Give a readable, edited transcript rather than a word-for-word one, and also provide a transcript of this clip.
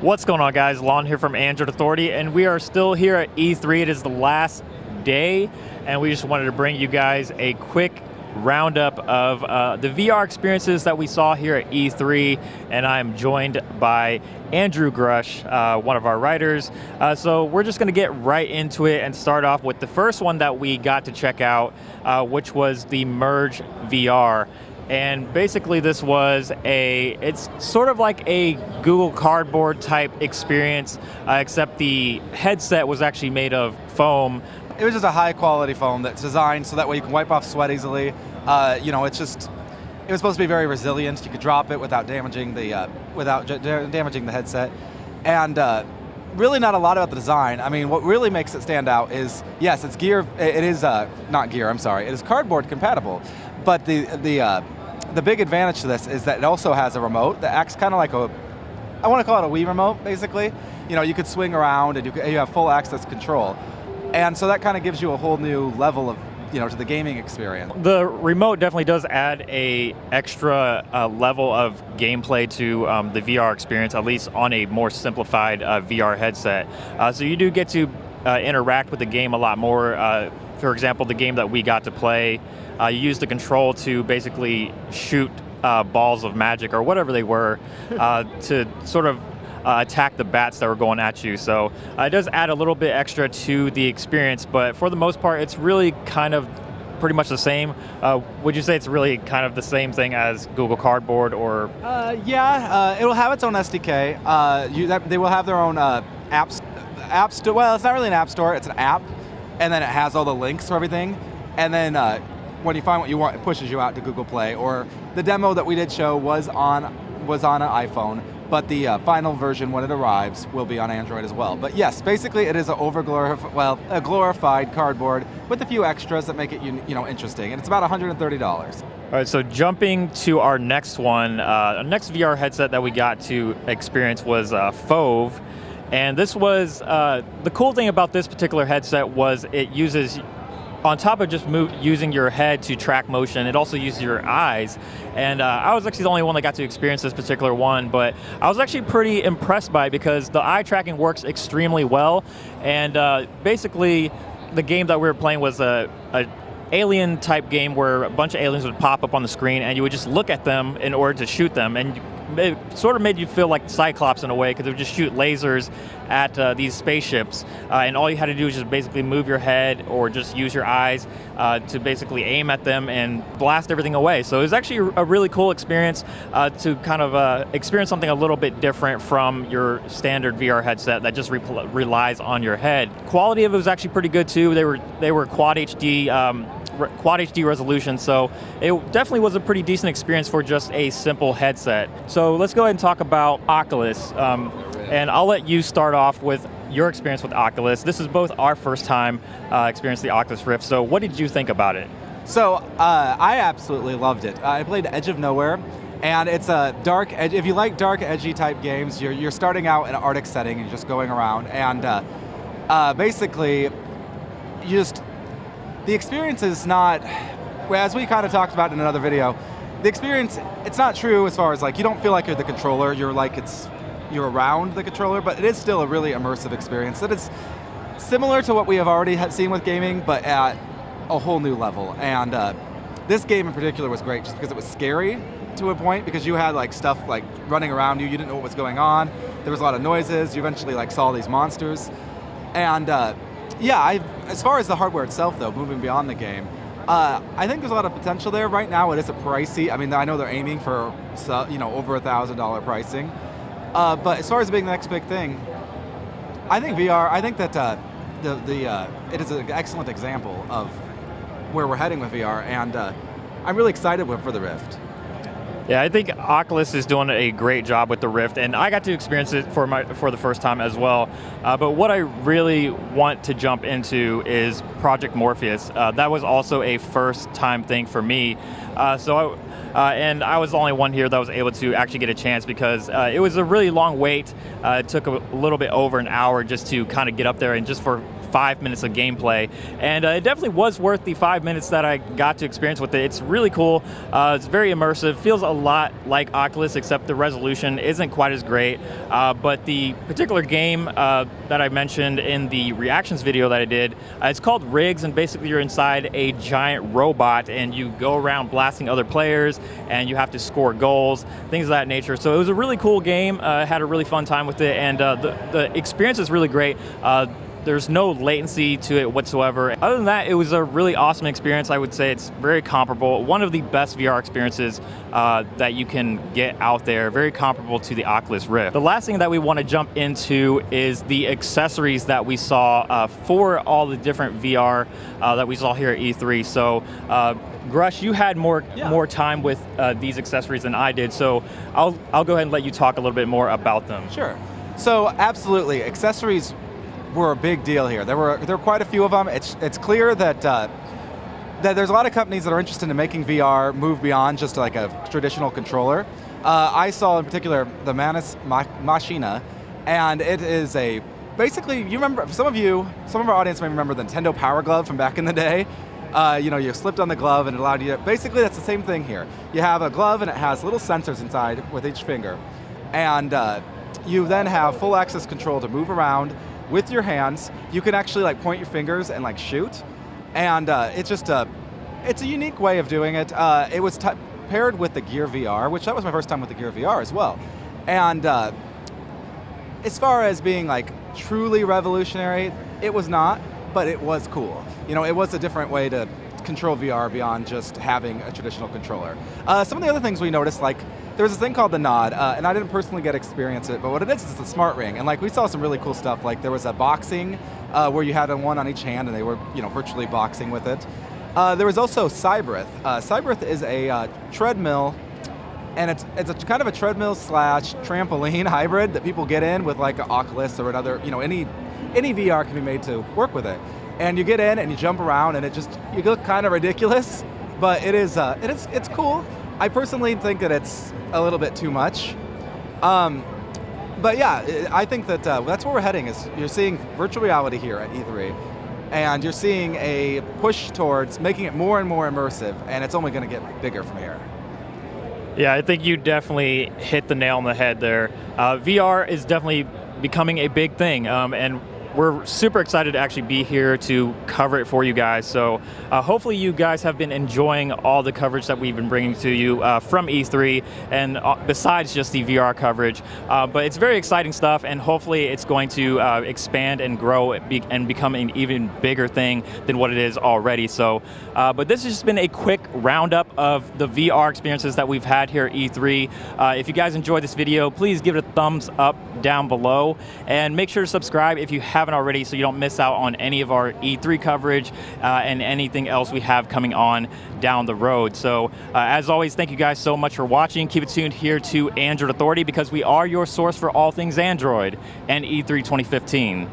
What's going on, guys? Lon here from Android Authority, and we are still here at E3. It is the last day, and we just wanted to bring you guys a quick roundup of the VR experiences that we saw here at E3, and I'm joined by Andrew Grush, one of our writers. So we're just going to get right into it and start off with the first one that we got to check out, which was the Merge VR. And basically it's sort of like a Google Cardboard type experience, except the headset was actually made of foam. It was just a high quality foam that's designed so that way you can wipe off sweat easily. It was supposed to be very resilient. You could drop it without damaging the headset. And really not a lot about the design. I mean, what really makes it stand out is, yes, it's gear. It is not gear. I'm sorry. It is cardboard compatible, but the big advantage to this is that it also has a remote that acts kind of like I want to call it a Wii remote, basically. You could swing around and you have full access control. And so that kind of gives you a whole new level of, to the gaming experience. The remote definitely does add a extra level of gameplay to the VR experience, at least on a more simplified VR headset. So you do get to interact with the game a lot more. For example, the game that we got to play, you use the control to basically shoot balls of magic or whatever they were to sort of attack the bats that were going at you. So it does add a little bit extra to the experience, but for the most part, it's really kind of pretty much the same. Would you say it's really kind of the same thing as Google Cardboard or? It'll have its own SDK. They will have their own app store. Well, it's not really an app store, it's an app, and then it has all the links for everything. And then when you find what you want, it pushes you out to Google Play. Or the demo that we did show was on an iPhone, but the final version, when it arrives, will be on Android as well. But yes, basically it is a glorified cardboard with a few extras that make it interesting, and it's about $130. All right, so jumping to our next one, our next VR headset that we got to experience was Fove. And this was, the cool thing about this particular headset was it uses, on top of just using your head to track motion, it also uses your eyes. And I was actually the only one that got to experience this particular one, but I was actually pretty impressed by it because the eye tracking works extremely well. And basically, the game that we were playing was a alien type game where a bunch of aliens would pop up on the screen and you would just look at them in order to shoot them. And it sort of made you feel like Cyclops in a way because it would just shoot lasers at these spaceships. And all you had to do is just basically move your head or just use your eyes to basically aim at them and blast everything away. So it was actually a really cool experience to kind of experience something a little bit different from your standard VR headset that just relies on your head. Quality of it was actually pretty good too. They were Quad HD resolution, so it definitely was a pretty decent experience for just a simple headset. So let's go ahead and talk about Oculus, and I'll let you start off with your experience with Oculus. This is both our first time experiencing the Oculus Rift, so what did you think about it? So I absolutely loved it. I played Edge of Nowhere, and it's a dark, if you like dark, edgy type games, you're starting out in an Arctic setting and just going around, and basically, the experience is not, as we kind of talked about in another video, the experience, it's not true as far as like, you don't feel like you're the controller, you're around the controller, but it is still a really immersive experience that is similar to what we have already seen with gaming, but at a whole new level. And this game in particular was great just because it was scary to a point, because you had like stuff like running around you didn't know what was going on, there was a lot of noises, you eventually like saw these monsters. And as far as the hardware itself though, moving beyond the game, I think there's a lot of potential there. Right now it is a pricey, I mean, I know they're aiming for over $1,000 pricing. But as far as being the next big thing, I think VR, I think that it is an excellent example of where we're heading with VR, and I'm really excited for the Rift. Yeah, I think Oculus is doing a great job with the Rift, and I got to experience it for the first time as well. But what I really want to jump into is Project Morpheus. That was also a first-time thing for me. And I was the only one here that was able to actually get a chance because it was a really long wait. It took a little bit over an hour just to kind of get up there and just for 5 minutes of gameplay, and it definitely was worth the 5 minutes that I got to experience with it. It's really cool. It's very immersive. Feels a lot like Oculus, except the resolution isn't quite as great. But the particular game that I mentioned in the reactions video that I did, it's called Riggs, and basically you're inside a giant robot, and you go around blasting other players, and you have to score goals, things of that nature. So it was a really cool game. Had a really fun time with it, and the experience is really great. There's no latency to it whatsoever. Other than that, it was a really awesome experience. I would say it's very comparable. One of the best VR experiences that you can get out there, very comparable to the Oculus Rift. The last thing that we want to jump into is the accessories that we saw for all the different VR that we saw here at E3. So Grush, you had more time with these accessories than I did, so I'll go ahead and let you talk a little bit more about them. Sure. So absolutely, accessories were a big deal here. There were quite a few of them. It's clear that that there's a lot of companies that are interested in making VR move beyond just like a traditional controller. I saw in particular the Manus Machina, and it is basically, you remember, some of our audience may remember the Nintendo Power Glove from back in the day. You slipped on the glove and it allowed you to, basically that's the same thing here. You have a glove and it has little sensors inside with each finger. And you then have full access control to move around with your hands. You can actually like point your fingers and like shoot. And it's a unique way of doing it. It was paired with the Gear VR, which that was my first time with the Gear VR as well. And as far as being like truly revolutionary, it was not, but it was cool. It was a different way to control VR beyond just having a traditional controller. Some of the other things we noticed, like there was this thing called the Nod, and I didn't personally get to experience it, but what it is a smart ring, and like we saw some really cool stuff. Like there was a boxing where you had one on each hand, and they were virtually boxing with it. There was also Cybreth. Cybreth is a treadmill, and it's a kind of a treadmill / trampoline hybrid that people get in with like an Oculus or another, any VR can be made to work with it. And you get in and you jump around, and you look kind of ridiculous, but it's cool. I personally think that it's a little bit too much. But yeah, I think that that's where we're heading, is you're seeing virtual reality here at E3, and you're seeing a push towards making it more and more immersive, and it's only going to get bigger from here. Yeah, I think you definitely hit the nail on the head there. VR is definitely becoming a big thing, and we're super excited to actually be here to cover it for you guys. So hopefully you guys have been enjoying all the coverage that we've been bringing to you from E3, and besides just the VR coverage. But it's very exciting stuff, and hopefully it's going to expand and grow and become an even bigger thing than what it is already. So, but this has just been a quick roundup of the VR experiences that we've had here at E3. If you guys enjoyed this video, please give it a thumbs up down below, and make sure to subscribe if you haven't already, so you don't miss out on any of our E3 coverage and anything else we have coming on down the road. So as always, thank you guys so much for watching. Keep it tuned here to Android Authority, because we are your source for all things Android and E3 2015.